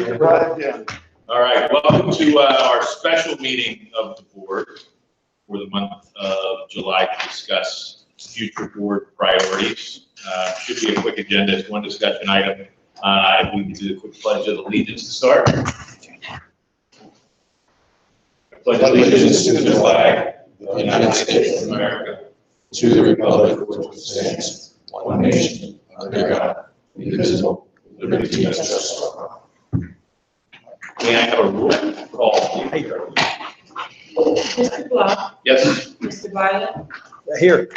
All right, welcome to our special meeting of the board for the month of July to discuss future board priorities. Should be a quick agenda. It's one discussion item. If we can do the quick pledge of allegiance to start. I pledge allegiance to the flag of the United States of America, to the republic for which it stands, one nation, under God, indivisible, with liberty and justice for all. May I have a roll call? Mr. Bluff. Yes. Mr. Violet. Here.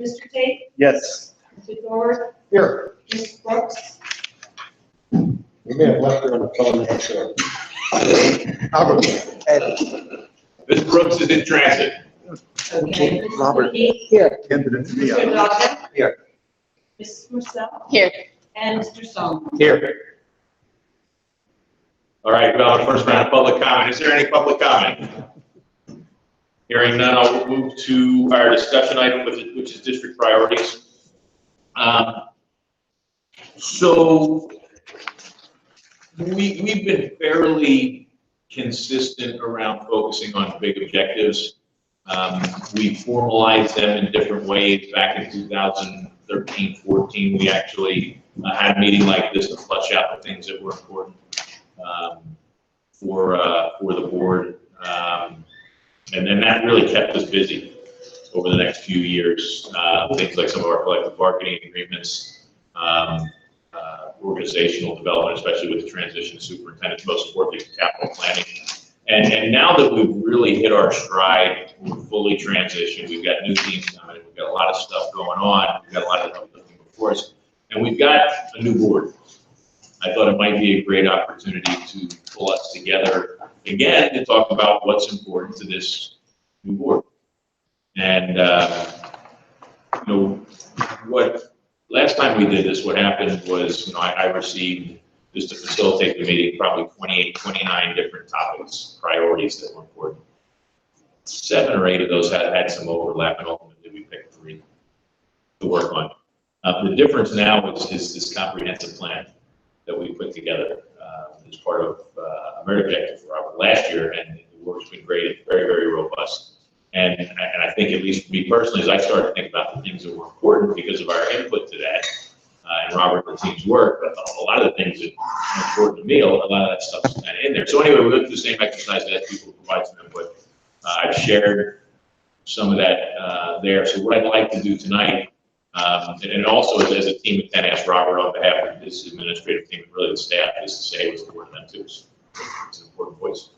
Mr. Tate. Yes. Mr. Thor. Here. Ms. Brooks. We may have left her on the phone, I'm sure. Albert. Ms. Brooks is in transit. Okay. Mr. Robert. McKee. Here. Handed it to me. Mr. Dawson. Here. Mrs. Marcel. Here. And Mr. Song. Here. All right, well, first round of public comment. Is there any public comment? Hearing none, I'll move to our discussion item, which is district priorities. So we've been fairly consistent around focusing on big objectives. We formalized them in different ways. Back in 2013, 14, we actually had a meeting like this to flesh out the things that were important for the board. And then that really kept us busy over the next few years. Things like some of our collective bargaining agreements, organizational development, especially with the transition to superintendent, most importantly, capital planning. And now that we've really hit our stride, we're fully transitioned, we've got new teams coming, we've got a lot of stuff going on, we've got a lot of stuff looking before us, and we've got a new board. I thought it might be a great opportunity to pull us together again to talk about what's important to this new board. And, what last time we did this, what happened was, I received, just to facilitate the meeting, probably 28, 29 different topics, priorities that were important. 7 or 8 of those had some overlap, and ultimately we picked 3 to work on. The difference now is this comprehensive plan that we put together as part of AmeriObjective for Robert last year, and the work's been great. It's very, very robust. And I think, at least for me personally, as I started to think about the things that were important because of our input to that, and Robert and the team's work, a lot of the things that are important to me, a lot of that stuff's kind of in there. So anyway, we went through the same exercise that people provide some input. I've shared some of that there. So what I'd like to do tonight, and also as a team of 10, ask Robert on behalf of this administrative team and really the staff, is to say what's important to them too. It's an important voice.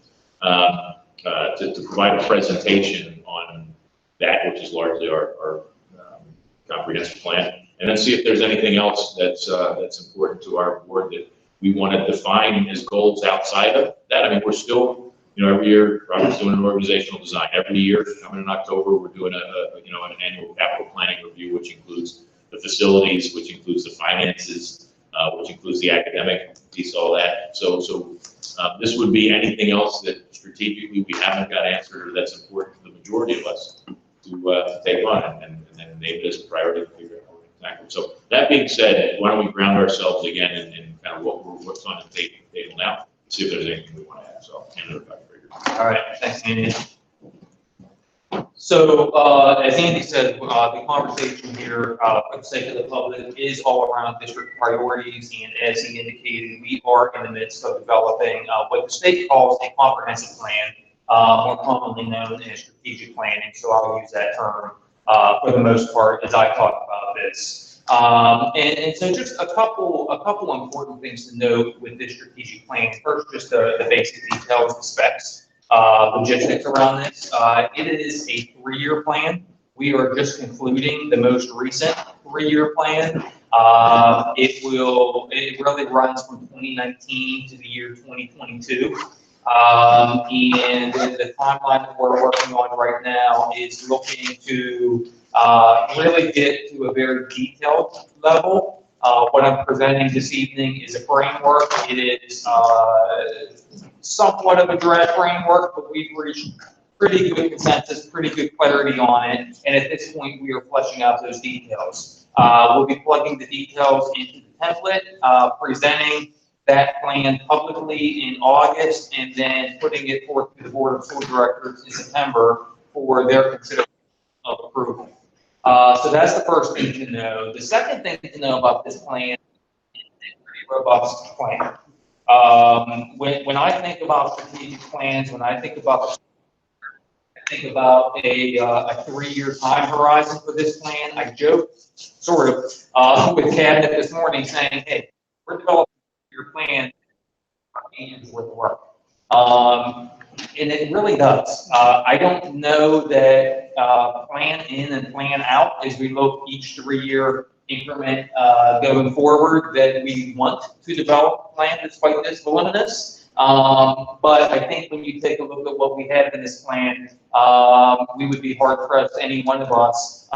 To provide a presentation on that, which is largely our comprehensive plan, and then see if there's anything else that's important to our board that we want to define as goals outside of that. I mean, we're still, every year Robert's doing an organizational design. Every year, coming in October, we're doing an annual capital planning review, which includes the facilities, which includes the finances, which includes the academic piece, all that. So this would be anything else that strategically we haven't got answered or that's important to the majority of us to take on and then name it as a priority to figure out how we're going to tackle it. So that being said, why don't we ground ourselves again in kind of what's on the table now, see if there's anything we want to add. So I'll hand it over to Dr. Baker. All right, thanks, Andy. So, as Andy said, the conversation here, for the sake of the public, is all around district priorities, and as he indicated, we are in the midst of developing what the state calls a comprehensive plan, more commonly known as strategic planning, so I'll use that term for the most part as I talk about this. And so just a couple important things to note with this strategic plan. First, just the basic details, the specs. Logistics around this. It is a 3-year plan. We are just concluding the most recent 3-year plan. It really runs from 2019 to the year 2022. And the timeline that we're working on right now is looking to really get to a very detailed level. What I'm presenting this evening is a framework. It is somewhat of a draft framework, but we've reached pretty good consensus, pretty good clarity on it. And at this point, we are fleshing out those details. We'll be plugging the details into the template, presenting that plan publicly in August and then putting it forth to the Board of School Directors in September for their consideration of approval. So that's the first thing to know. The second thing to know about this plan is a pretty robust plan. When I think about strategic plans, when I think about a 3-year time horizon for this plan. I joked, sort of, with Cabinet this morning saying, hey, we're developing your plan, 8 years worth of work. And it really does. I don't know that plan in and plan out as we look each 3-year increment going forward that we want to develop a plan that's quite this voluminous. But I think when you take a look at what we have in this plan, we would be hard pressed, any one of us,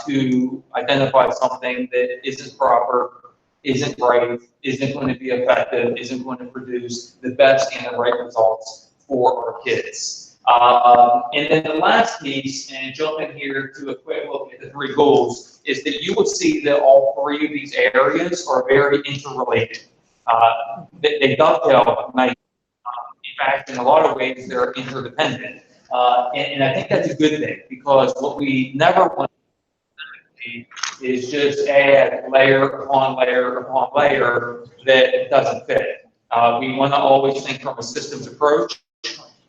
to identify something that isn't proper, isn't right, isn't going to be effective, isn't going to produce the best and the right results for our kids. And then the last piece, and jump in here to a quick look at the 3 goals, is that you will see that all 3 of these areas are very interrelated. They dovetail nice. In fact, in a lot of ways, they're interdependent. And I think that's a good thing, because what we never want to do is just add layer upon layer upon layer that doesn't fit. We want to always think from a systems approach,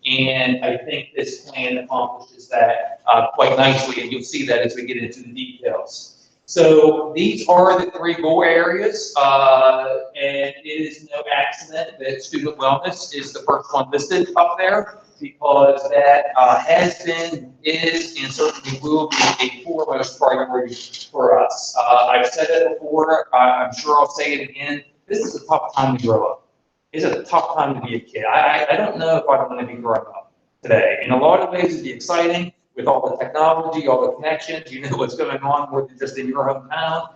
and I think this plan accomplishes that quite nicely, and you'll see that as we get into the details. So these are the 3 goal areas, and it is no accident that student wellness is the first one listed up there, because that has been, is, and certainly will be a foremost priority for us. I've said it before, I'm sure I'll say it again, this is a tough time to grow up. It's a tough time to be a kid. I don't know if I want to be growing up today. In a lot of ways, it'd be exciting. With all the technology, all the connections, you know what's going on more than just in your hometown.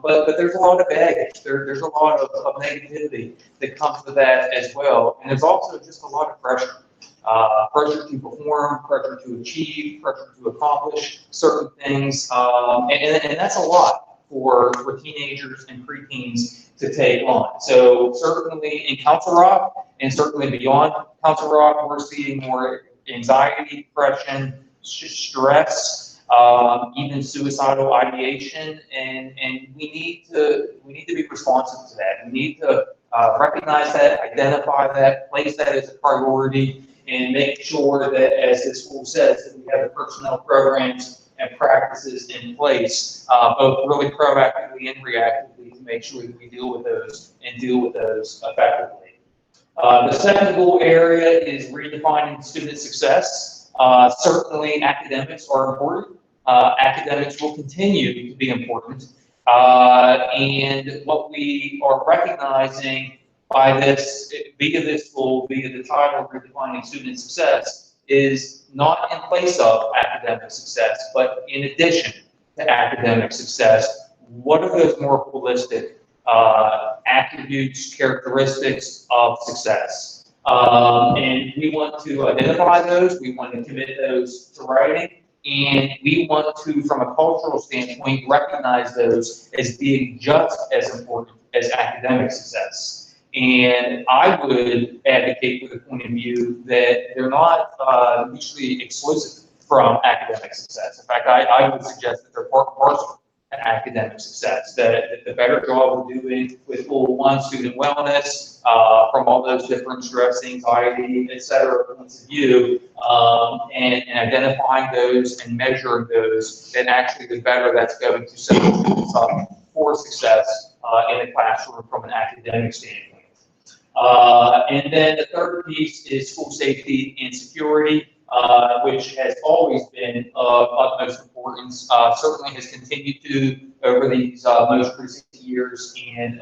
But there's a lot of baggage. There's a lot of negativity that comes with that as well. And there's also just a lot of pressure. Pressure to perform, pressure to achieve, pressure to accomplish certain things. And that's a lot for teenagers and preteens to take on. So certainly in Council Rock, and certainly beyond Council Rock, we're seeing more anxiety, depression, stress, even suicidal ideation, and we need to be responsive to that. We need to recognize that, identify that, place that as a priority, and make sure that, as the school says, that we have the personnel programs and practices in place, both really proactively and reactively, to make sure that we deal with those effectively. The second goal area is redefining student success. Certainly academics are important. Academics will continue to be important. And what we are recognizing by this, via this goal, via the title, Redefining Student Success, is not in place of academic success, but in addition to academic success. What are those more holistic attributes, characteristics of success? And we want to identify those, we want to commit those to writing, and we want to, from a cultural standpoint, recognize those as being just as important as academic success. And I would advocate with the point of view that they're not mutually exclusive from academic success. In fact, I would suggest that they're part and parcel to academic success, that the better job we're doing with Goal 1 student wellness, from all those different stress, anxiety, et cetera, points of view, and identifying those and measuring those, then actually the better that's going to set the students up for success in the classroom from an academic standpoint. And then the third piece is school safety and security, which has always been of utmost importance, certainly has continued to over these most recent years. And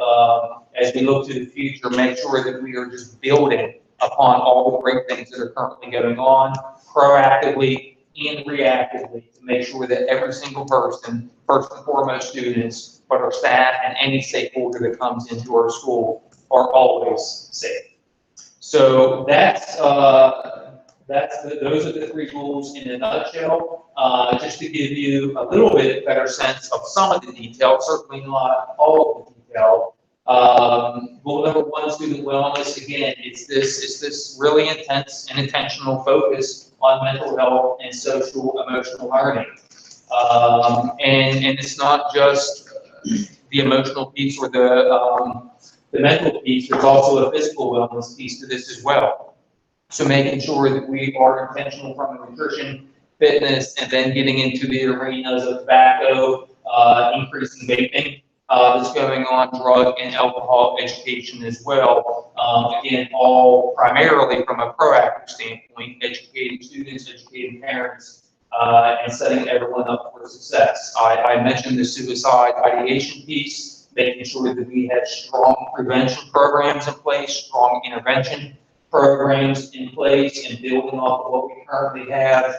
as we look to the future, make sure that we are just building upon all the great things that are currently going on, proactively and reactively, to make sure that every single person, first and foremost students, but our staff and any stakeholder that comes into our school, are always safe. So those are the 3 goals in a nutshell. Just to give you a little bit better sense of some of the detail, certainly not all of the detail. Goal number one, student wellness. Again, it's this really intense and intentional focus on mental health and social emotional learning. And it's not just the emotional piece or the mental piece. There's also a physical wellness piece to this as well. So making sure that we are intentional from the nutrition, fitness, and then getting into the arenas of tobacco, increasing vaping that's going on, drug and alcohol education as well. Again, all primarily from a proactive standpoint, educating students, educating parents, and setting everyone up for success. I mentioned the suicide ideation piece, making sure that we have strong prevention programs in place, strong intervention programs in place, and building off of what we currently have.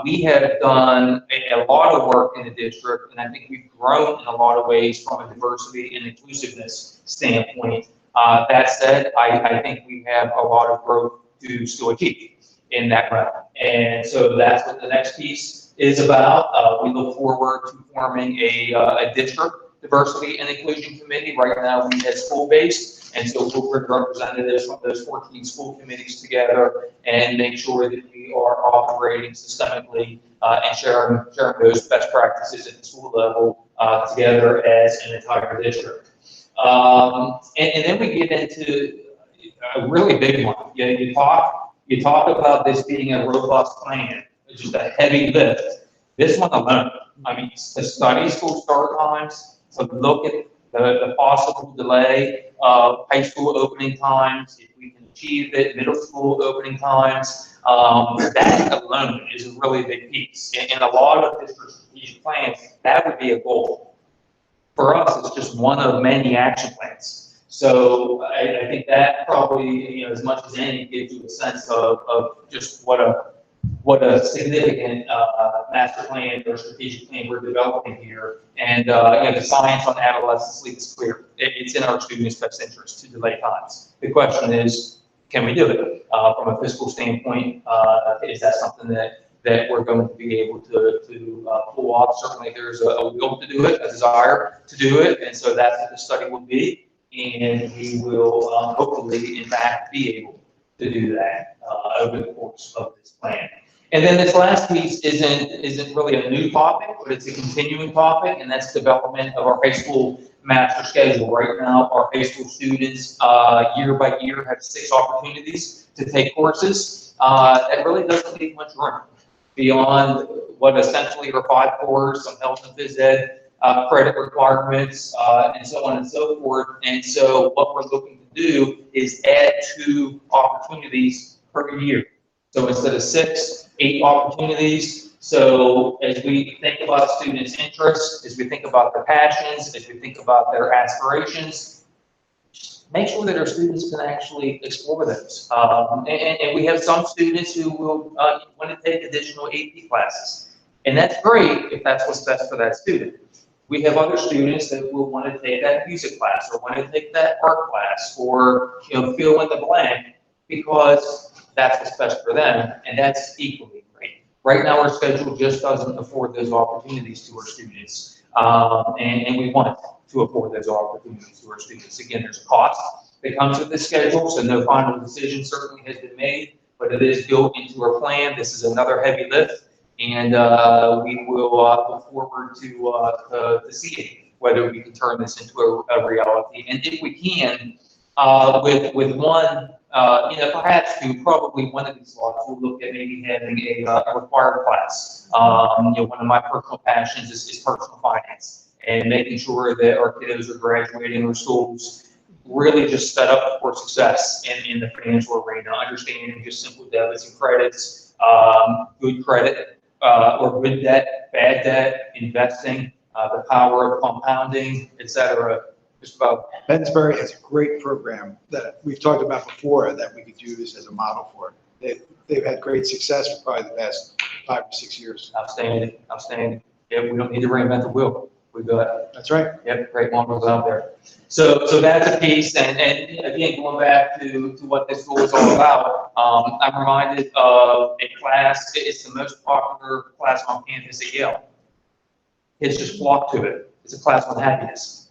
We have done a lot of work in the district, and I think we've grown in a lot of ways from a diversity and inclusiveness standpoint. That said, I think we have a lot of growth to still achieve in that realm. And so that's what the next piece is about. We look forward to forming a district diversity and inclusion committee. Right now we have school-based, and so we'll bring representatives from those 14 school committees together and make sure that we are operating systemically and sharing those best practices at the school level together as an entire district. And then we get into a really big one. You talk about this being a robust plan, it's just a heavy lift. This one alone, I mean, to study school start times, to look at the possible delay of high school opening times, if we can achieve it, middle school opening times, that alone is a really big piece. In a lot of district strategic plans, that would be a goal. For us, it's just one of many action plans. So I think that probably, as much as any, gives you a sense of just what a significant master plan or strategic plan we're developing here. And the science on adolescent sleep is clear. It's in our students' best interest to delay times. The question is, can we do it? From a fiscal standpoint, is that something that we're going to be able to pull off? Certainly there's a will to do it, a desire to do it, and so that's what the study will be. And we will hopefully, in fact, be able to do that over the course of this plan. And then this last piece isn't really a new topic, but it's a continuing topic, and that's development of our high school master schedule. Right now, our high school students, year by year, have 6 opportunities to take courses. That really doesn't leave much room beyond what essentially are 5 cores, some health and phys ed, credit requirements, and so on and so forth. And so what we're looking to do is add 2 opportunities per year. So instead of 6, 8 opportunities. So as we think about students' interests, as we think about their passions, as we think about their aspirations, make sure that our students can actually explore those. And we have some students who will want to take additional AP classes. And that's great if that's what's best for that student. We have other students that will want to take that music class or want to take that art class or fill in the blank because that's what's best for them, and that's equally great. Right now, our schedule just doesn't afford those opportunities to our students, and we want to afford those opportunities to our students. Again, there's a cost that comes with this schedule, so no final decision certainly has been made, but it is built into our plan. This is another heavy lift, and we will look forward to seeing whether we can turn this into a reality. And if we can, with one, perhaps to probably one of these slots, we'll look at maybe having a required class. One of my personal passions is personal finance and making sure that our kiddos are graduating their schools really just set up for success in the financial arena, understanding just simple debits and credits, good credit or good debt, bad debt, investing, the power of compounding, etc. Just about. Pennsbury has a great program that we've talked about before that we could use as a model for. They've had great success for probably the past 5 to 6 years. Outstanding. Yeah, we don't need to reinvent the wheel. We've got, That's right. yep, great models out there. So that's a piece, and again, going back to what this school is all about, I'm reminded of a class. It's the most popular class on campus at Yale. Kids just flock to it. It's a class on happiness.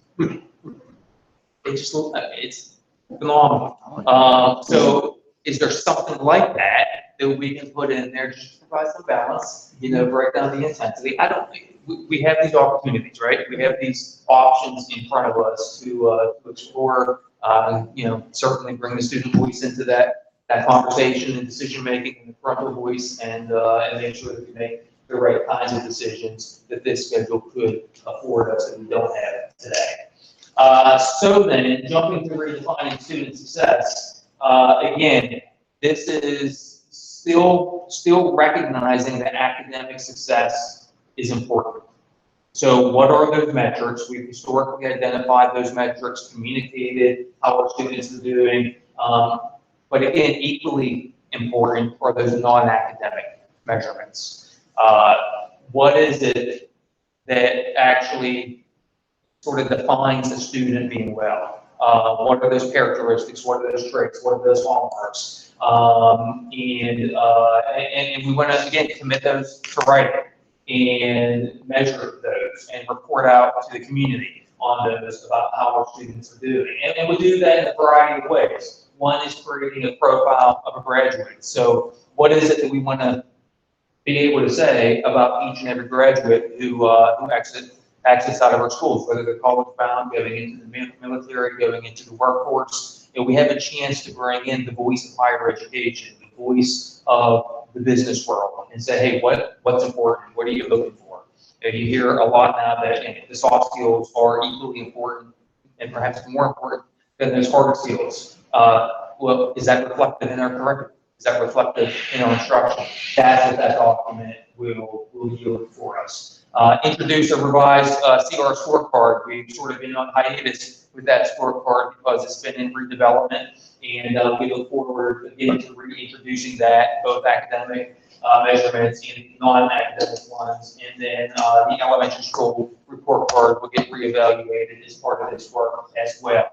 it just looks, it's phenomenal. So is there something like that that we can put in there just to provide some balance, break down the intensity? I don't think, we have these opportunities, right? We have these options in front of us to explore, certainly bring the student voice into that conversation and decision-making in the frontal voice and make sure that we make the right kinds of decisions that this schedule could afford us that we don't have today. So then, jumping to redefining student success, again, this is still recognizing that academic success is important. So what are those metrics? We've historically identified those metrics, communicated how our students are doing. But again, equally important are those non-academic measurements. What is it that actually sort of defines a student being well? What are those characteristics? What are those traits? What are those hallmarks? And we want to, again, commit those to writing and measure those and report out to the community on those about how our students are doing. And we do that in a variety of ways. One is creating a profile of a graduate. So what is it that we want to be able to say about each and every graduate who exits out of our schools, whether they're college bound, going into the military, going into the workforce. We have a chance to bring in the voice of higher education, the voice of the business world, and say, hey, what's important? What are you looking for? You hear a lot now that the soft skills are equally important and perhaps more important than those hard skills. Well, is that reflected in our curriculum? Is that reflected in our instruction? That's what that document will yield for us. Introduce a revised CR scorecard. We've sort of been on hiatus with that scorecard because it's been in redevelopment, and we look forward again to reintroducing that, both academic measurements and non-academic ones. And then the elementary school report card will get reevaluated as part of this work as well.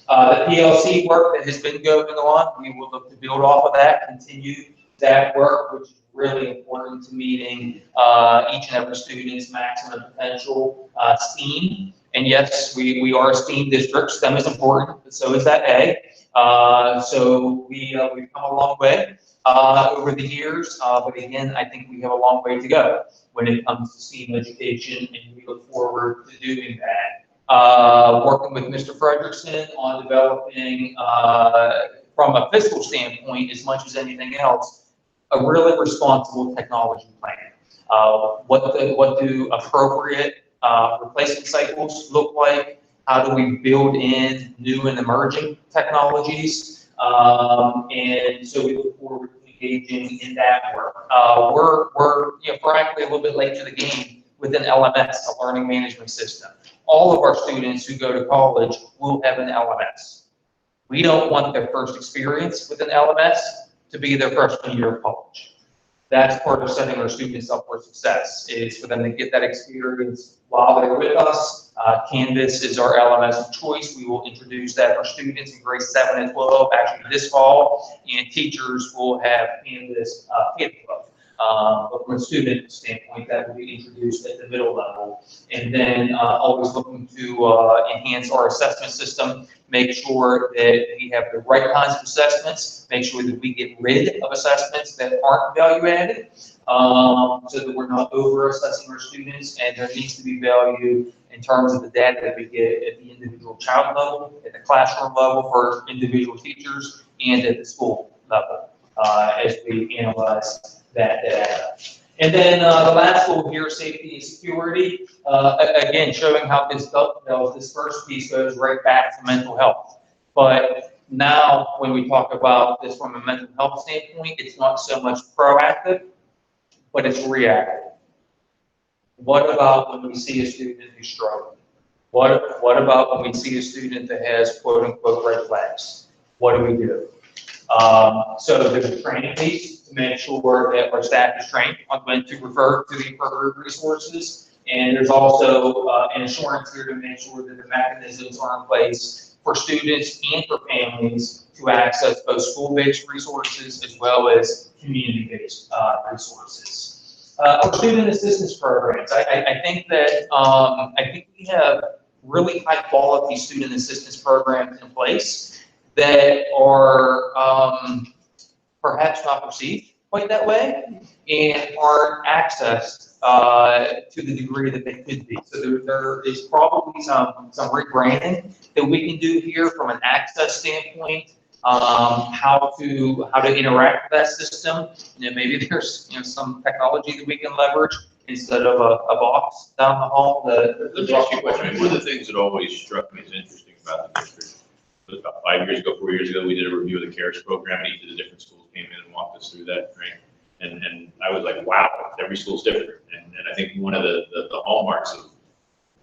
The PLC work that has been going on, we will look to build off of that, continue that work, which is really important to meeting each and every student's maximum potential. STEAM, and yes, we are a STEAM district. STEM is important, but so is that A. So we've come a long way over the years, but again, I think we have a long way to go when it comes to STEAM education, and we look forward to doing that. Working with Mr. Frederickson on developing, from a fiscal standpoint, as much as anything else, a really responsible technology plan. What do appropriate replacement cycles look like? How do we build in new and emerging technologies? And so we look forward to engaging in that work. We're frankly a little bit late to the game with an LMS, a learning management system. All of our students who go to college will have an LMS. We don't want their first experience with an LMS to be their freshman year of college. That's part of setting our students up for success, is for them to get that experience while they're with us. Canvas is our LMS of choice. We will introduce that for students in grades 7 and 12, actually this fall, and teachers will have Canvas K-12. But from a student standpoint, that will be introduced at the middle level. And then always looking to enhance our assessment system, make sure that we have the right kinds of assessments, make sure that we get rid of assessments that aren't value added, so that we're not over assessing our students, and there needs to be value in terms of the data that we get at the individual child level, at the classroom level for individual teachers, and at the school level as we analyze that data. And then the last goal here, safety and security, again, showing how this dovetails. This first piece goes right back to mental health. But now when we talk about this from a mental health standpoint, it's not so much proactive, but it's reactive. What about when we see a student who's struggling? What about when we see a student that has quote unquote red flags? What do we do? So there's a training piece to make sure that our staff is trained on when to refer to the appropriate resources. And there's also an assurance here to make sure that the mechanisms are in place for students and for families to access both school-based resources as well as community-based resources. Our student assistance programs, I think that I think we have really high quality student assistance programs in place that are perhaps not perceived quite that way and aren't accessed to the degree that they could be. So there is probably some rebranding that we can do here from an access standpoint, how to interact with that system. Maybe there's some technology that we can leverage instead of a box down the hall. Let me ask you a question. One of the things that always struck me as interesting about the district was about 4 years ago, we did a review of the CARES program, and each of the different schools came in and walked us through that, right? And I was like, wow, every school's different. And I think one of the hallmarks of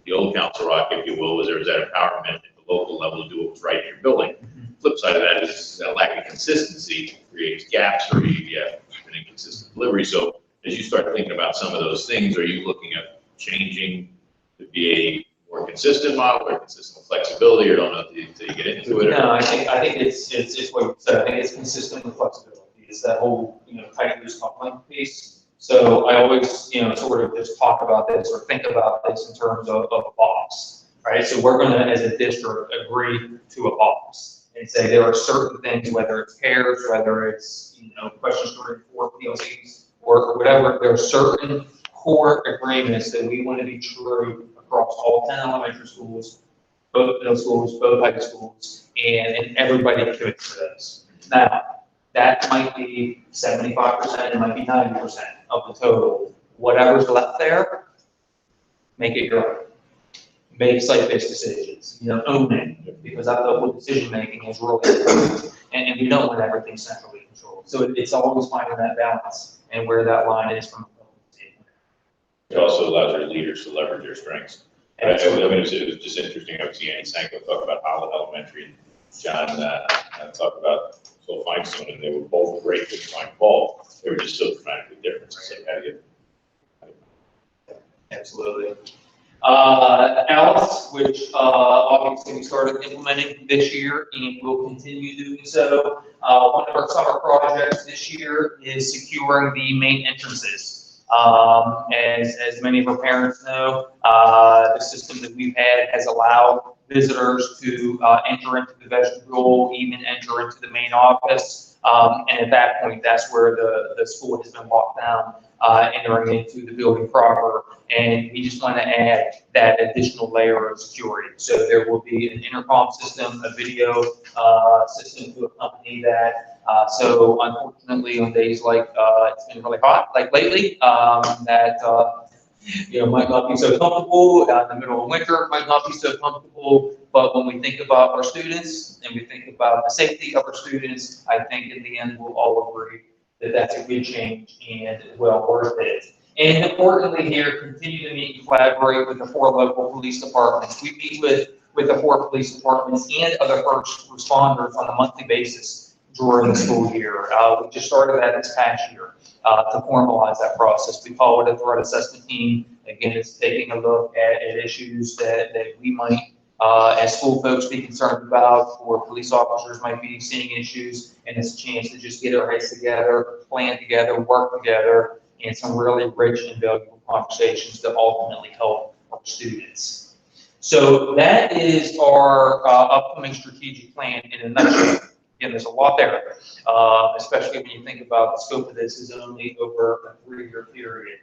the old Council Rock, if you will, was there was that empowerment at the local level to do what was right in your building. Flip side of that is that lack of consistency creates gaps, or you have an inconsistent delivery. So as you start thinking about some of those things, are you looking at changing to be a more consistent model or consistent flexibility, or don't know until you get into it? No, I think it's what you said. I think it's consistent with flexibility. It's that whole tight loose coupling piece. So I always sort of just talk about this or think about this in terms of a box, right? So we're going to, as a district, agree to a box and say there are certain things, whether it's pairs, whether it's questions for PLCs or whatever. There are certain core agreements that we want to be true across all 10 elementary schools, both middle schools, both high schools, and everybody commits to those. Now, that might be 75%, it might be 90% of the total. Whatever's left there, make it your own. Make site-based decisions, own it, because I thought what decision-making is really important, and we don't want everything centrally controlled. So it's always finding that balance and where that line is from a public standpoint. It also allows your leaders to leverage their strengths. I mean, it was just interesting. I was seeing Annie Sanko talk about Holland Elementary, and John talked about Phil Feinstein, and they were both great with fine ball. They were just so dramatically different. So how do you? Absolutely. Alice, which obviously we started implementing this year and will continue doing so. One of our summer projects this year is securing the main entrances. As many of our parents know, the system that we've had has allowed visitors to enter into the vestibule, even enter into the main office. And at that point, that's where the school has been locked down, entering into the building proper. And we just want to add that additional layer of security. So there will be an intercom system, a video system to accompany that. So unfortunately, on days like it's been really hot, like lately, that might not be so comfortable. In the middle of winter, might not be so comfortable. But when we think about our students and we think about the safety of our students, I think in the end we'll all agree that that's a good change and well worth it. And importantly here, continue to meet and collaborate with the 4 local police departments. We meet with the 4 police departments and other first responders on a monthly basis during the school year. We just started that this past year to formalize that process. We call it a threat assessment team. Again, it's taking a look at issues that we might, as school folks, be concerned about, or police officers might be seeing issues, and it's a chance to just get our heads together, plan together, work together, and some really rich and valuable conversations that ultimately help our students. So that is our upcoming strategic plan in a nutshell. Again, there's a lot there, especially when you think about the scope of this is only over a 3-year period.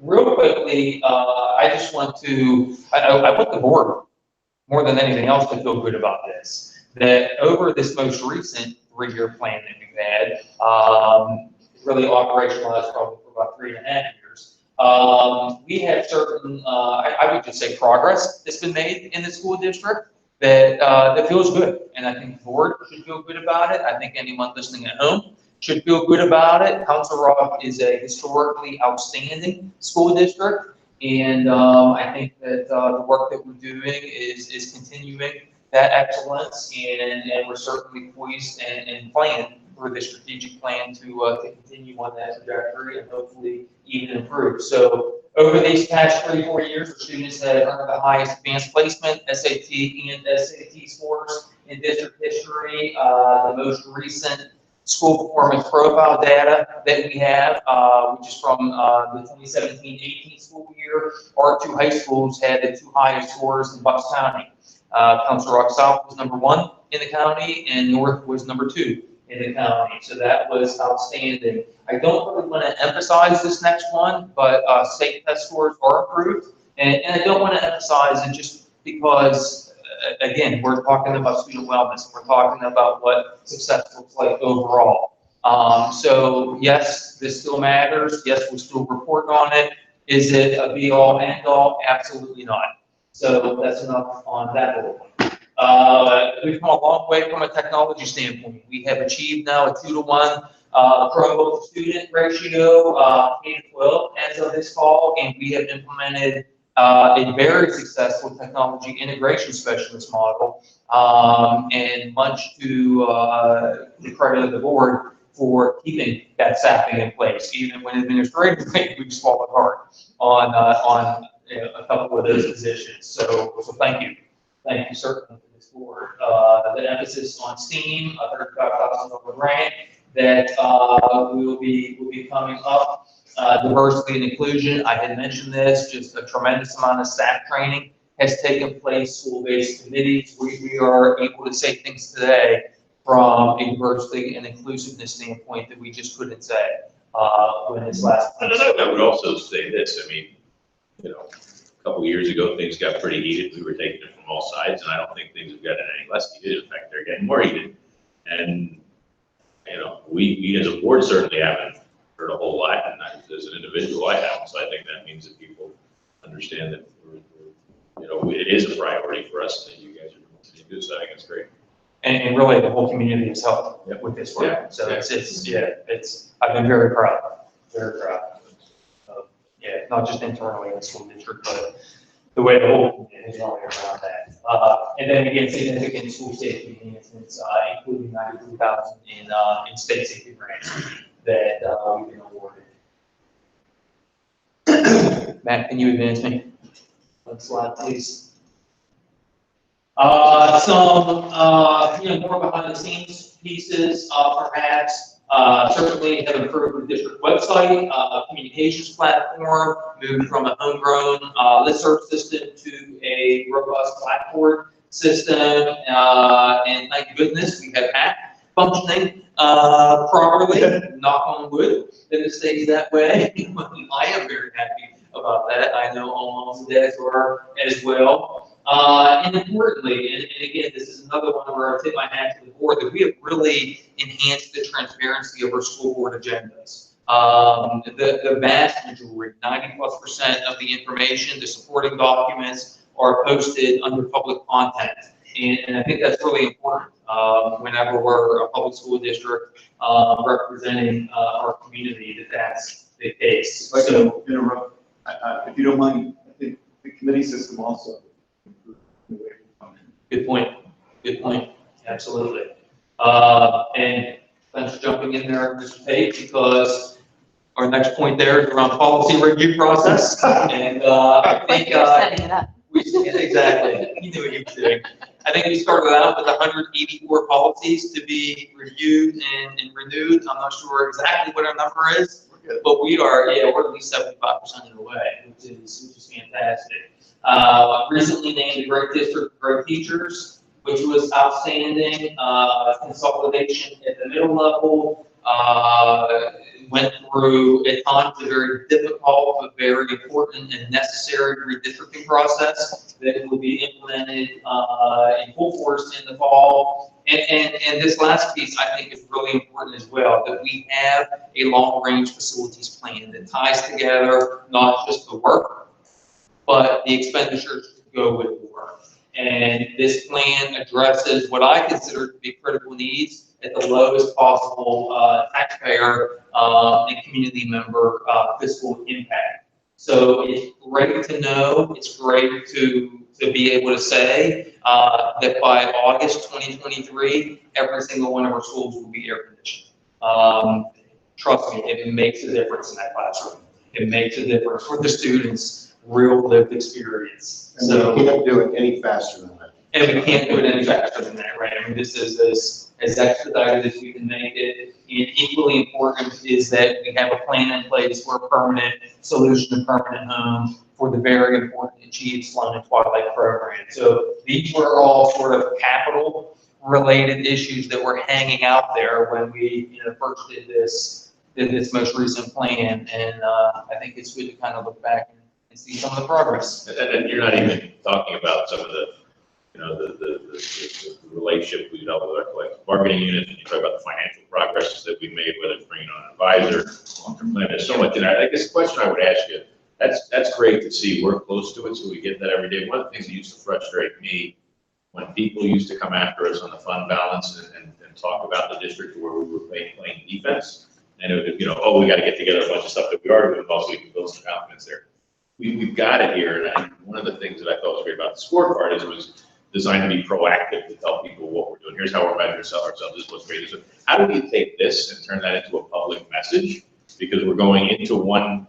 Real quickly, I just want to, I want the board, more than anything else, to feel good about this. That over this most recent 3-year plan that we've had, really operationalized probably for about 3.5 years, we have certain, I would just say, progress that's been made in the school district that feels good. And I think the board should feel good about it. I think anyone listening at home should feel good about it. Council Rock is a historically outstanding school district. And I think that the work that we're doing is continuing that excellence. And we're certainly poised and planned for the strategic plan to continue on that trajectory and hopefully even improve. So over these past 3-4 years, the students have earned the highest advanced placement, SAT and SAT scores in district history. The most recent school performance profile data that we have, which is from the 2017-18 school year. Our two high schools had the two highest scores in Bucks County. Council Rock South was #1 in the county, and North was #2 in the county. So that was outstanding. I don't really want to emphasize this next one, but state test scores are improved. And I don't want to emphasize it just because, again, we're talking about student wellness. We're talking about what success looks like overall. So yes, this still matters. Yes, we'll still report on it. Is it a be-all, end-all? Absolutely not. So that's enough on that little one. We've come a long way from a technology standpoint. We have achieved now a 2-to-1 Chromebook to student ratio, K-12 as of this fall, and we have implemented a very successful technology integration specialist model, and much to the credit of the board for keeping that staffing in place. Even when administratively we've swallowed hard on a couple of those positions. So thank you certainly to this board. The emphasis on STEAM, a $35,000 grant that will be coming up. Diversity and inclusion, I had mentioned this, just a tremendous amount of staff training has taken place, school-based committees. We are able to say things today from a diversity and inclusiveness standpoint that we just couldn't say when this last. I would also say this, I mean, a couple of years ago, things got pretty heated. We were taking it from all sides, and I don't think things have gotten any less heated. In fact, they're getting more heated. And, we as a board certainly haven't heard a whole lot, and as an individual, I haven't. So I think that means that people understand that it is a priority for us that you guys are going to do. So I think it's great. And really, the whole community has helped with this work. Yeah. So I've been very proud. Not just internally in the school district, but the way the whole community is rolling around that. And then again, significant school safety enhancements, including $93,000 in state safety grants that we've been awarded. Matt, can you advance me? Next slide, please. Some more behind the scenes pieces, perhaps. Certainly have improved the district website, communications platform, moved from a homegrown listserv system to a robust Blackboard system, and thank goodness we have that functioning properly. Knock on wood that it stays that way. I am very happy about that. I know all moms and dads are as well. And importantly, and again, this is another one where I tip my hat to the board, that we have really enhanced the transparency of our school board agendas. The vast majority, 90+% of the information, the supporting documents are posted under public content. And I think that's really important whenever we're a public school district representing our community, that's the case. If I can interrupt, if you don't mind, I think the committee system also. Good point. Absolutely. And thanks for jumping in there, Mr. Pate, because our next point there is around policy review process. And I think Setting it up. exactly. You knew what you were doing. I think we started out with 184 policies to be reviewed and renewed. I'm not sure exactly what our number is, but we're at least 75% of the way, which is fantastic. Recently named a great district, great teachers, which was outstanding. Consolidation at the middle level, went through at times a very difficult but very important and necessary redistricting process that will be implemented in full force in the fall. And this last piece I think is really important as well, that we have a long-range facilities plan that ties together not just the work, but the expenditures to go with the work. And this plan addresses what I consider to be critical needs at the lowest possible taxpayer and community member fiscal impact. So it's great to know, it's great to be able to say that by August 2023, every single one of our schools will be air conditioned. Trust me, it makes a difference in that classroom. It makes a difference for the students' real lived experience. And we can't do it any faster than that. And we can't do it any faster than that, right? I mean, this is as expedited as we can make it. And equally important is that we have a plan in place for a permanent solution to permanent home for the very important Achieve Sloan and Twilight program. So these were all sort of capital related issues that were hanging out there when we, first did this most recent plan. And I think it's good to kind of look back and see some of the progress. And you're not even talking about some of the, the relationship we developed with our collective bargaining unit, and you talk about the financial progress that we made, whether it's bringing on an advisor, long-term plan, there's so much in there. I guess the question I would ask you, that's great to see. We're close to it, so we get that every day. One of the things that used to frustrate me when people used to come after us on the fund balance and talk about the district where we were playing defense, and it would, oh, we got to get together a bunch of stuff that we are doing, also we can build some confidence there. We've got it here, and one of the things that I thought was great about the scorecard is it was designed to be proactive, to tell people what we're doing. Here's how we're measuring ourselves. This is what's great. So how do we take this and turn that into a public message? Because we're going into one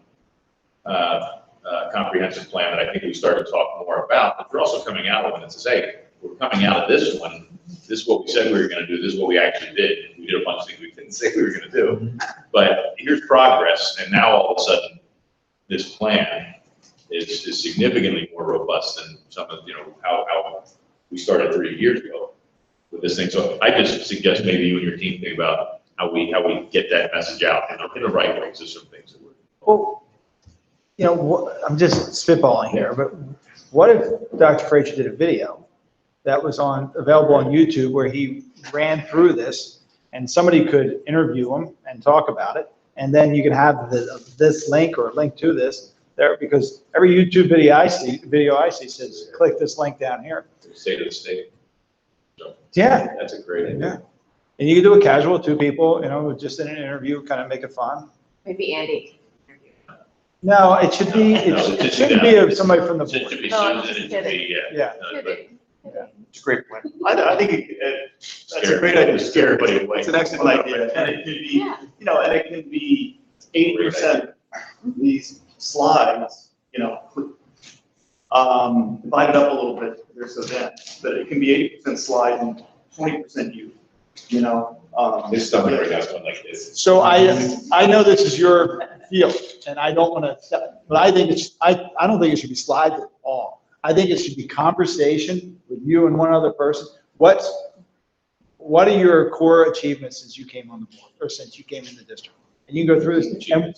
comprehensive plan that I think we started to talk more about, but we're also coming out of it and says, hey, we're coming out of this one. This is what we said we were going to do. This is what we actually did. We did a bunch of things we didn't say we were going to do. But here's progress, and now all of a sudden, this plan is significantly more robust than some of, how we started 3 years ago with this thing. So I just suggest maybe you and your team think about how we get that message out in the right way. So some things that we're. Well, I'm just spitballing here, but what if Dr. Frazier did a video that was available on YouTube where he ran through this and somebody could interview him and talk about it, and then you can have this link or a link to this there, because every YouTube video I see says click this link down here. State of the state. So Yeah. that's a great idea. Yeah. And you can do a casual, two people, just in an interview, kind of make it fun. Maybe Andy. No, it should be, it shouldn't be somebody from the It should board. be No, I'm Susan, it just should be, Yeah. but It's a great plan. I think that's a great idea to scare everybody away. It's an excellent idea, and it could be, Yeah. and it can be 80% these slides, divide it up a little bit, they're so dense, but it can be 80% slides and 20% you, This stomach right now is going like this. So I know this is your field, and I don't want to step, but I think I don't think it should be slides at all. I think it should be conversation with you and one other person. What are your core achievements since you came on the board, or since you came in the district? And you can go through this, and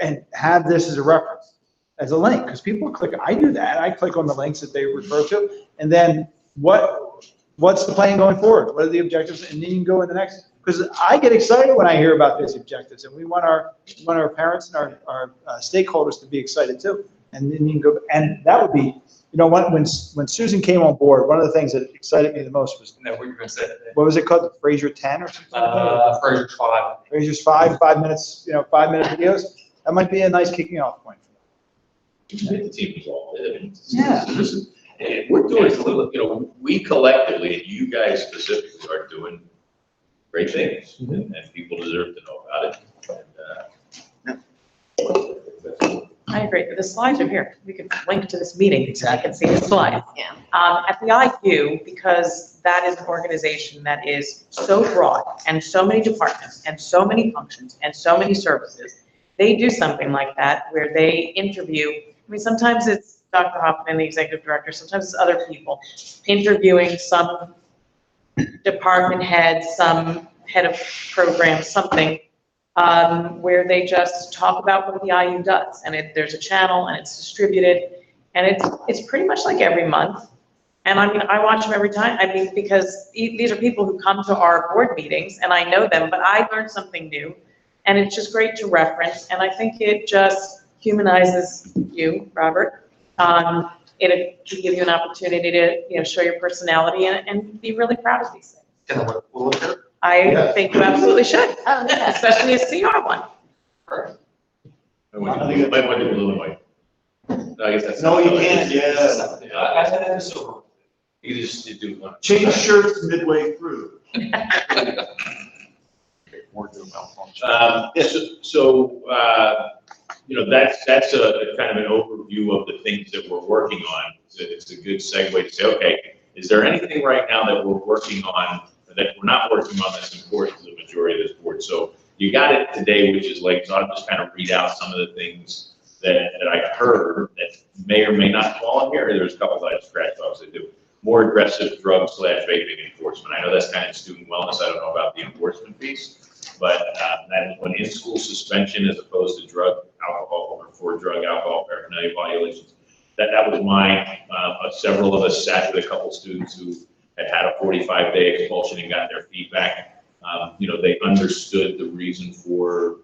and have this as a reference, as a link, because people click, I do that, I click on the links that they refer to, and then what's the plan going forward? What are the objectives? And then you can go in the next, because I get excited when I hear about these objectives, and we want our parents and our stakeholders to be excited too. And then you can go, and that would be, when Susan came on board, one of the things that excited me the most was, What you're going to say? what was it called, the Fraser 10 or something? Frazier's 5. Fraser's 5 minutes, 5-minute videos. That might be a nice kicking off point. Get the team involved. Yeah. Listen, we're doing, we collectively, and you guys specifically are doing great things, and people deserve to know about it. I agree, but the slides are here. We can link to this meeting so I can see the slides. Yeah. At the IQ, because that is an organization that is so broad and so many departments and so many functions and so many services, they do something like that where they interview, sometimes it's Dr. Hoffman, the executive director, sometimes it's other people interviewing some department head, some head of program, something, where they just talk about what the IU does, and there's a channel and it's distributed, and it's pretty much like every month. And I watch them every time, because these are people who come to our board meetings and I know them, but I learned something new, and it's just great to reference, and I think it just humanizes you, Robert. It can give you an opportunity to, show your personality and be really proud of these things. Can I look cool here? I think you absolutely should, Oh, yeah. especially a CR one. I went to Illinois. No, I guess that's. No, you can't, yeah. I had that so. You do one. Change shirts midway through. Yes, so, that's a kind of an overview of the things that we're working on. it's a good segue to say, okay, is there anything right now that we're working on, that we're not working on that's important to the majority of this board? So you got it today, which is late, so I'll just kind of read out some of the things that I heard that may or may not fall in here. There's a couple that I scratched off that do. More aggressive drug/vaping enforcement. I know that's kind of student wellness. I don't know about the enforcement piece, but that is when in-school suspension as opposed to drug, alcohol, or for drug, alcohol, paraphernalia violations. That was mine. Several of us sat with a couple students who had a 45-day expulsion and got their feedback. They understood the reason for,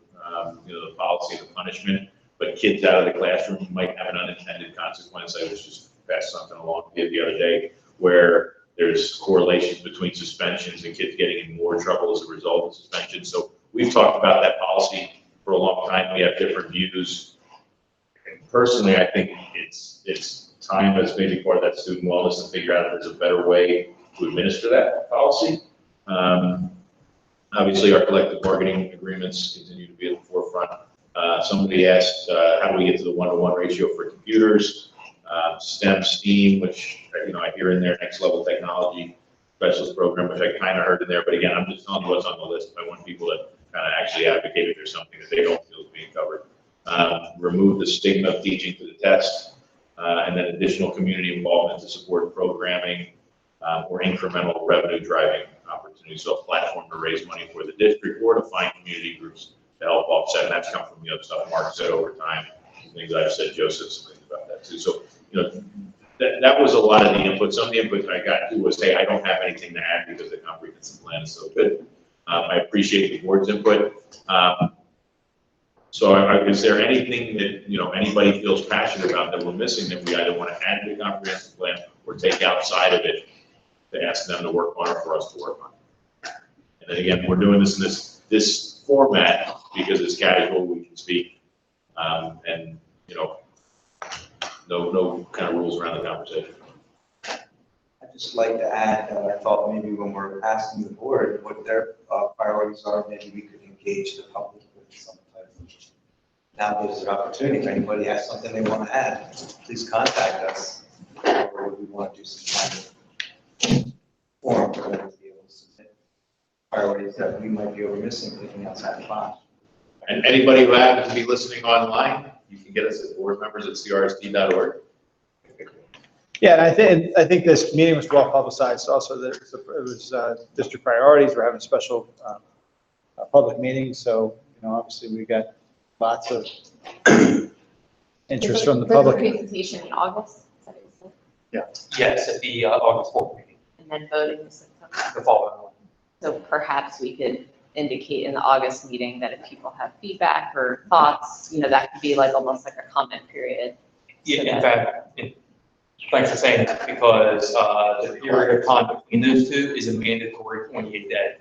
the policy of the punishment, but kids out of the classroom might have an unintended consequence. I was just passed something along the other day where there's correlations between suspensions and kids getting in more trouble as a result of suspension. So we've talked about that policy for a long time. We have different views. And personally, I think it's time as maybe part of that student wellness to figure out if there's a better way to administer that policy. Obviously, our collective bargaining agreements continue to be at the forefront. Somebody asked, how do we get to the 1-to-1 ratio for computers? STEM, STEAM, which, I hear in there, next level technology specialist program, which I kind of heard in there, but again, I'm just telling you what's on the list. I want people to kind of actually advocate if there's something that they don't feel is being covered. Remove the stigma of teaching to the test, and then additional community involvement to support programming or incremental revenue driving opportunities. So a platform to raise money for the district or to find community groups to help offset. And that's come from the other stuff Mark said over time, things I've said, Joseph, some things about that too. So, that was a lot of the input. Some of the input I got too was, hey, I don't have anything to add because the comprehensive plan is so good. I appreciate the board's input. So is there anything that, anybody feels passionate about that we're missing that we either want to add to the comprehensive plan or take outside of it to ask them to work on or for us to work on? And then again, we're doing this in this format because it's casual, we can speak, and, no kind of rules around the conversation. I'd just like to add that I thought maybe when we're asking the board what their priorities are, maybe we could engage the public with some type of. Now there's an opportunity. If anybody has something they want to add, please contact us. Or we want to do some kind of forum for them to be able to submit priorities that we might be over missing, thinking outside the box. And anybody who happens to be listening online, you can get us at boardmembers@crsd.org. Yeah, and I think this meeting was well publicized. Also, it was district priorities. We're having a special public meeting, so obviously we got lots of interest from the public. Presentation in August, is that what you said? Yes, at the August 4th meeting, And then voting in September. the following one. So perhaps we could indicate in the August meeting that if people have feedback or thoughts, that could be almost like a comment period. Yeah, in fact, thanks for saying that, because the period of time between those two is a mandatory 28-day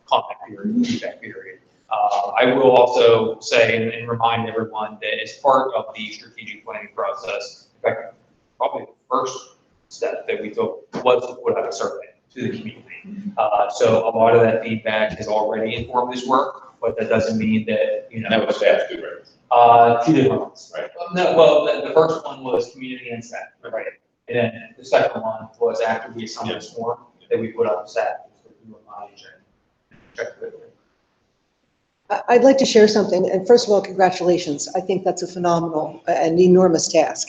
comment period, feedback period. I will also say and remind everyone that as part of the strategic planning process, in fact, probably the first step that we took was to put out a survey to the community. So a lot of that feedback has already informed this work, but that doesn't mean that, And that was staff too, right? 2 different ones. Right. No, well, the first one was community and staff, right? And then the second one was after we assigned this form that we put on the staff. Check it. I'd like to share something, and first of all, congratulations. I think that's a phenomenal and enormous task,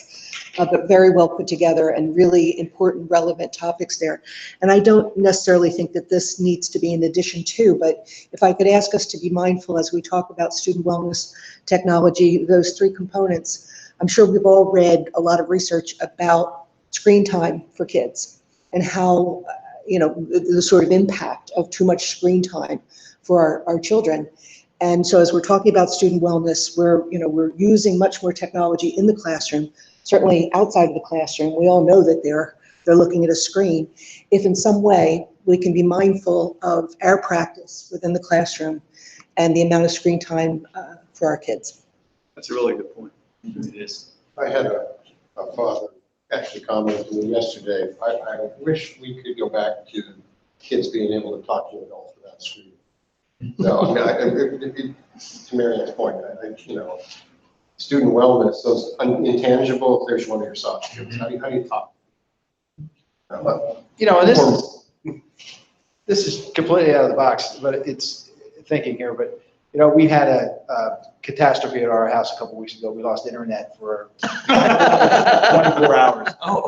but very well put together and really important, relevant topics there. And I don't necessarily think that this needs to be in addition to, but if I could ask us to be mindful as we talk about student wellness, technology, those 3 components. I'm sure we've all read a lot of research about screen time for kids and how, the sort of impact of too much screen time for our children. And so as we're talking about student wellness, we're using much more technology in the classroom, certainly outside of the classroom. We all know that they're looking at a screen. If in some way we can be mindful of our practice within the classroom and the amount of screen time for our kids. That's a really good point. It is. I had a father actually comment to me yesterday. I wish we could go back to kids being able to talk to adults without screen. No, I mean, to Mary Ann's point, student wellness, those intangible, there's one of your soft skills. How do you talk? You know, and this is completely out of the box, but it's thinking here, but, you know, we had a catastrophe at our house a couple weeks ago. We lost internet for 24 hours. Oh,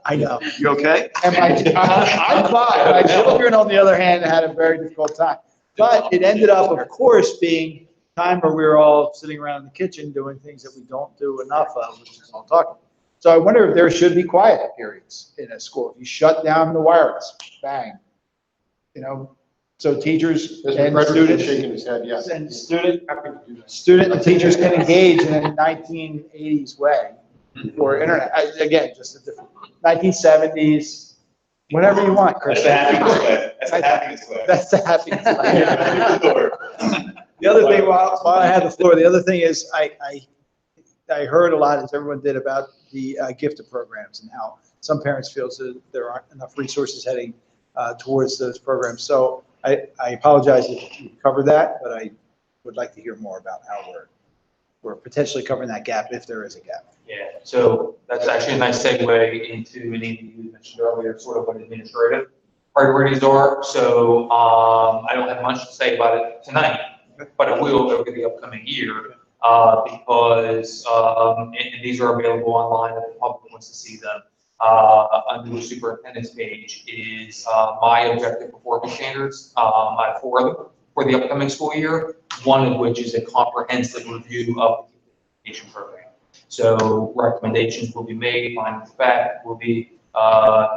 I know. You okay? And I'm fine. My children, on the other hand, had a very difficult time. But it ended up, of course, being time where we were all sitting around in the kitchen doing things that we don't do enough of, which is all talking. So I wonder if there should be quiet periods in a school. If you shut down the wireless, bang. You know, so teachers Mr. and Frederickson students shaking his head, yes. and student Happy to do that. and teachers can engage in a 1980s way or internet. Again, just a different 1970s, whatever you want, Chris. That's the happiness way. That's the happiness way. That's the happiness way. The other thing, while I have the floor, the other thing is I heard a lot, as everyone did, about the gifted programs and how some parents feel that there aren't enough resources heading towards those programs. So I apologize if you covered that, but I would like to hear more about how we're potentially covering that gap if there is a gap. yeah, so that's actually a nice segue into anything you mentioned earlier, sort of what administrative priorities are. So I don't have much to say about it tonight, but I will over the upcoming year because and these are available online if the public wants to see them. Under the superintendent's page is my objective performance standards. I have 4 of them for the upcoming school year, one of which is a comprehensive review of the education program. So recommendations will be made, findings of fact will be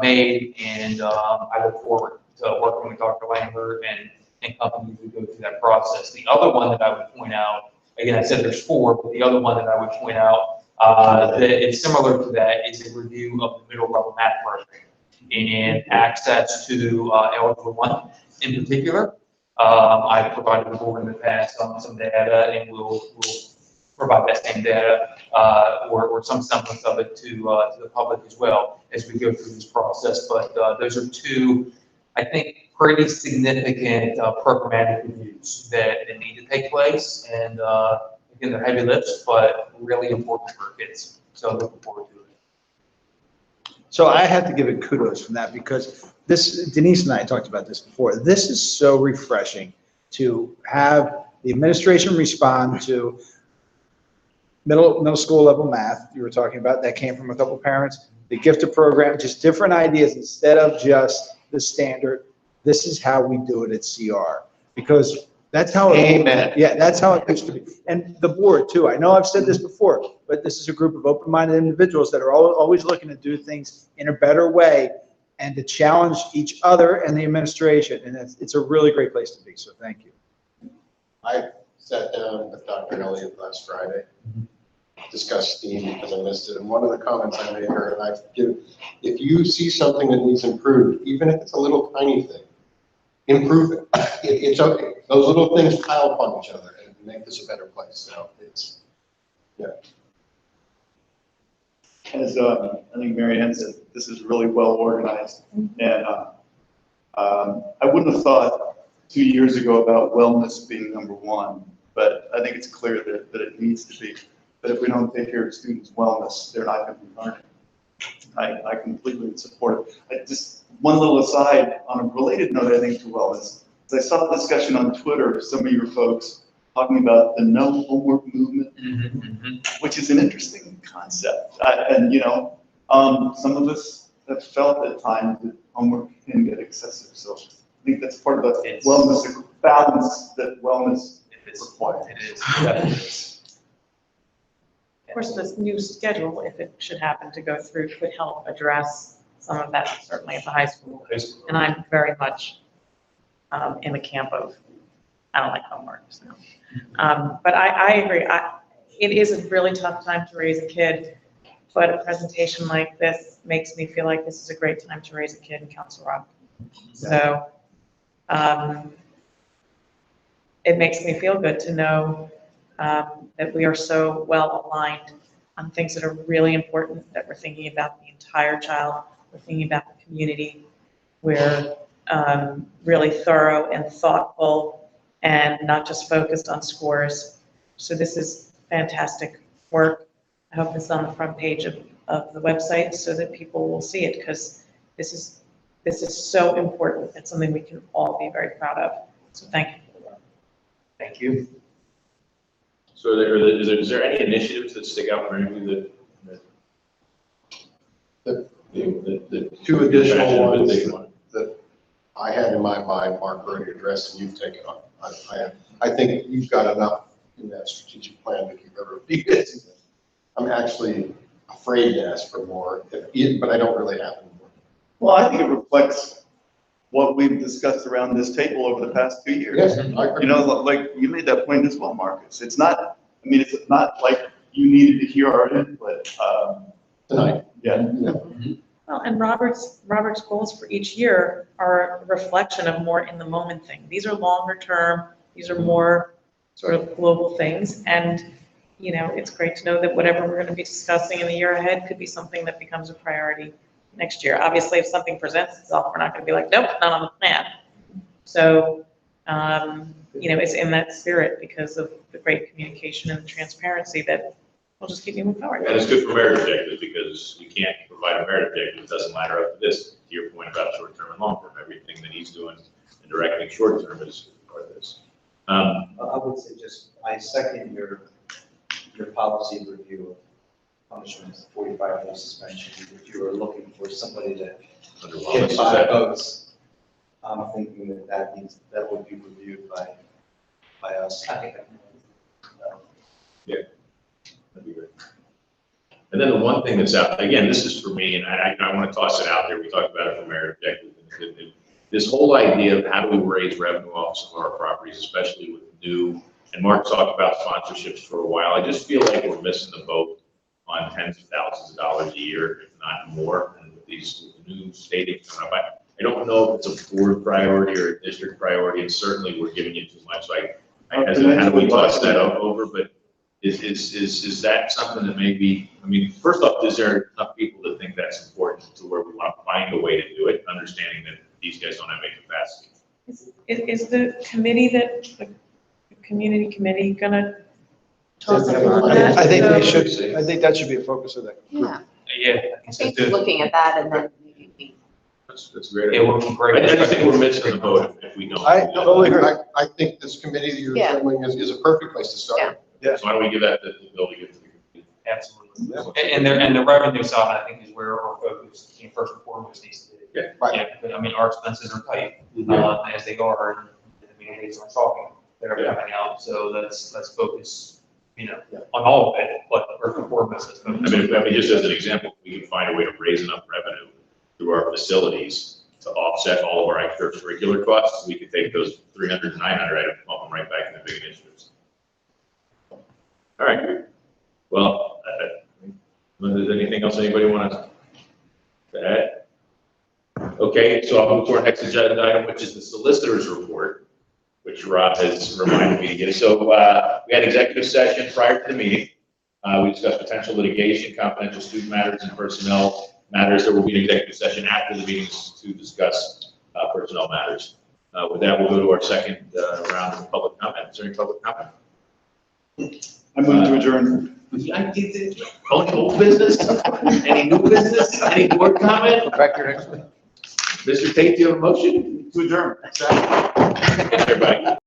made, and I look forward to working with Dr. Lambert and companies who go through that process. The other one that I would point out, again, I said there's 4, but the other one that I would point out that is similar to that is a review of the middle level math program and access to Algebra 1 in particular. I've provided the board in the past on some data, and we'll provide that same data or some semblance of it to the public as well as we go through this process. But those are 2, I think, pretty significant programmatic reviews that need to take place. And again, they're heavy lifts, but really important for kids. So looking forward to it. So I have to give it kudos from that because Denise and I talked about this before. This is so refreshing to have the administration respond to middle school level math you were talking about. That came from a couple of parents. The gifted program, just different ideas instead of just the standard. This is how we do it at CR because that's how. Amen. Yeah, that's how it used to be. And the board too. I know I've said this before, but this is a group of open-minded individuals that are always looking to do things in a better way and to challenge each other and the administration. And it's a really great place to be. So thank you. I sat down with Dr. Elliott last Friday, discussed STEAM because I missed it. And one of the comments I made her, and if you see something that needs improved, even if it's a little tiny thing, improve it. It's okay. Those little things pile upon each other and make this a better place. So it's, yeah. As I think Mary Ann said, this is really well organized. And I wouldn't have thought 2 years ago about wellness being number 1, but I think it's clear that it needs to be. That if we don't take care of students' wellness, they're not going to be learning. I completely support it. Just one little aside on a related note, I think, to wellness. As I saw the discussion on Twitter, some of your folks talking about the no homework movement, which is an interesting concept. And, you know, some of us have felt at times that homework can get excessive. So I think that's part of the wellness, a balance that wellness requires. It is. Yeah, it is. Of course, this new schedule, if it should happen to go through, could help address some of that, certainly at the high school. And I'm very much in the camp of, I don't like homework, so. But I agree. It is a really tough time to raise a kid, but a presentation like this makes me feel like this is a great time to raise a kid in Council Rock. So it makes me feel good to know that we are so well aligned on things that are really important, that we're thinking about the entire child, we're thinking about the community, we're really thorough and thoughtful and not just focused on scores. So this is fantastic work. I hope it's on the front page of the website so that people will see it, because this is so important. It's something we can all be very proud of. So thank you for the work. Thank you. So is there any initiatives that stick out for anybody that? Two additional that ones they want? that I had in my mind, Mark already addressed, and you've taken on. I think you've got enough in that strategic plan to keep everybody busy. I'm actually afraid to ask for more, but I don't really have any more. Well, I think it reflects what we've discussed around this table over the past 2 years. Yes, I agree. You know, like you made that point as well, Marcus. It's not, I mean, it's not like you needed to hear our input. Tonight. Yeah. Well, and Robert's goals for each year are a reflection of more in the moment thing. These are longer term, these are more sort of global things. And, you know, it's great to know that whatever we're going to be discussing in the year ahead could be something that becomes a priority next year. Obviously, if something presents itself, we're not going to be like, nope, not on the plan. So, you know, it's in that spirit because of the great communication and transparency that we'll just keep moving forward. And it's good for merit objectives because you can't provide a merit objective. It doesn't ladder up to this. To your point about short-term and long-term, everything that he's doing and directing short-term is part of this. I would say just, I second your policy review of punishments, 45-day suspension. If you were looking for somebody to Under get wellness, is 5 that- votes, I'm thinking that would be reviewed by us. That'd be great. And then the one thing that's out, again, this is for me, and I want to toss it out there. We talked about it for merit objective. This whole idea of how do we raise revenue off some of our properties, especially with new, and Mark talked about sponsorships for a while. I just feel like we're missing the boat on tens of thousands of dollars a year, if not more, and with these new stadiums coming up. I don't know if it's a board priority or a district priority, and certainly we're giving you too much. I hesitate, how do we toss that over? But is that something that maybe, I mean, first off, is there enough people that think that's important to where we want to find a way to do it, understanding that these guys don't have any capacity? Is the committee the community committee gonna toss up on that? I think they So- should, I think that should be a focus of that group. Yeah, Yeah. I think looking at that and then maybe That's a great. It would be great. I just think we're missing the boat if we don't. I do that. totally agree. I think this committee that you're Yeah. assembling is a perfect place to start. Yeah. So why don't we give that to Bill to give to the. Absolutely. And the revenue side, I think, is where our focus, first and foremost, needs to be. Yeah. Right. Yeah, but, I mean, our expenses are tight, as they are, and the communities are talking, that are Yeah. coming out, so let's focus, on all of it, but first and foremost, let's focus. I mean, just as an example, we can find a way to raise enough revenue through our facilities to offset all of our extracurricular costs. We could take those 300 and 900 items, pump them right back into big initiatives. All right. Well, is there anything else anybody want to add? Okay, so I'll move to our next agenda item, which is the solicitor's report, which Rob has reminded me to get. So we had executive session prior to the meeting. We discussed potential litigation, confidential student matters, and personnel matters. There will be an executive session after the meetings to discuss personnel matters. With that, we'll go to our second round of public comment. Is there any public comment? I move to adjourn. Only old business? Any new business? Any board comment? Back here next week. Mr. Tate, do you have a motion? To adjourn. Everybody.